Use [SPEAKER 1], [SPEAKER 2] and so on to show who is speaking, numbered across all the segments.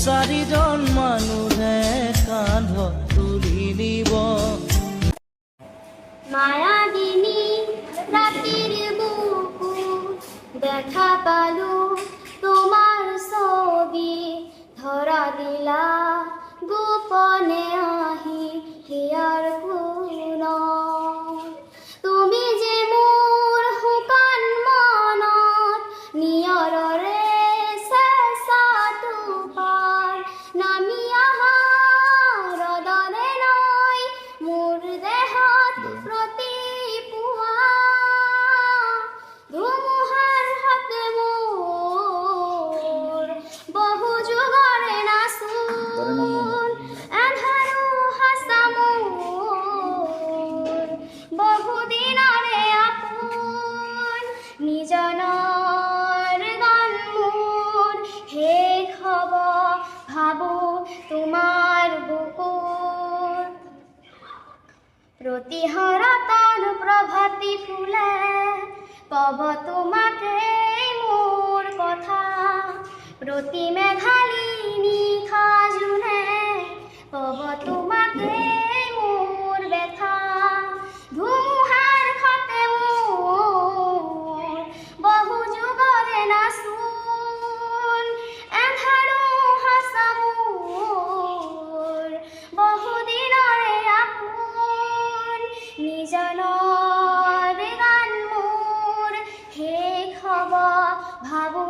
[SPEAKER 1] চাৰিজন মানুহে কান্ধত তুলি নিব।
[SPEAKER 2] মায়াবিনী রাতের বুকু দেখা পালু তোমার ছবি ধরা দিলা গোপনে আহি হিয়ার কোন তুমি যে মোর শুকান মনত নিয়ৰৰে চেঁচা তুফান নামি আহা ৰদনে নৈ মোৰ দেহত প্ৰতি পুৱা ধুমুহাৰ হাতে মোৰ বহু যুগৰে নাচোন এন্ধাৰো হাছা মোৰ বহু দিনৰে আপোন নিজানৰ গান মোৰ শেষ হ'ব ভাবো তোমাৰ বুকুত প্ৰতিহাৰতাৰ প্ৰভাতী ফুলে কব তোমাকে মোৰ কথা প্ৰতি মেঘালী নিশা জোনে কব তোমাকে মোৰ ব্যথা ধুমুহাৰ খতে মোৰ বহু যুগৰে নাচোন এন্ধাৰো হাছা মোৰ বহু দিনৰে আপোন নিজানৰ গান মোৰ শেষ হ'ব ভাবো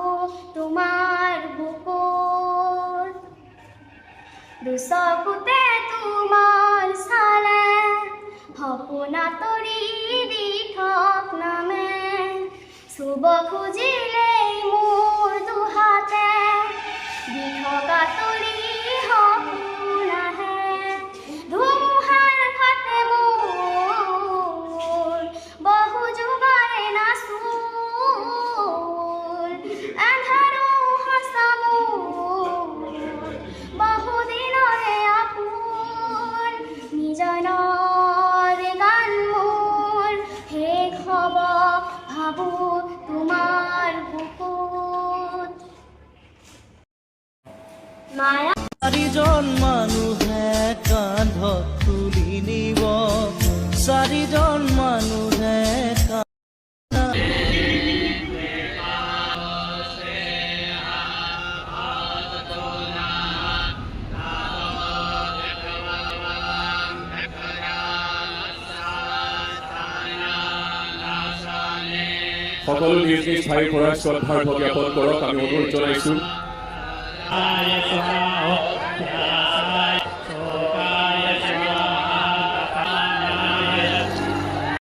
[SPEAKER 2] তোমাৰ বুকুত দুচকুতে তোমাৰ চালে সপোন আঁতৰি দি থক নামে চুব খুজিলেই মোৰ দুহাতে দি থকা তৰি সপোন আহে ধুমুহাৰ ফাটে মোৰ বহু যুগৰে নাচোন এন্ধাৰো হাছা মোৰ বহু দিনৰে আপোন নিজানৰ গান মোৰ শেষ হ'ব ভাবো তোমাৰ বুকুত মায়া
[SPEAKER 1] চাৰিজন মানুহে কান্ধত তুলি নিব। চাৰিজন মানুহে
[SPEAKER 3] সকলো নিজ নিজ ঠাইৰ পৰা শ্ৰদ্ধাৰ্ঘ্য জ্ঞাপন কৰক আমি অনুৰোধ জনাইছো।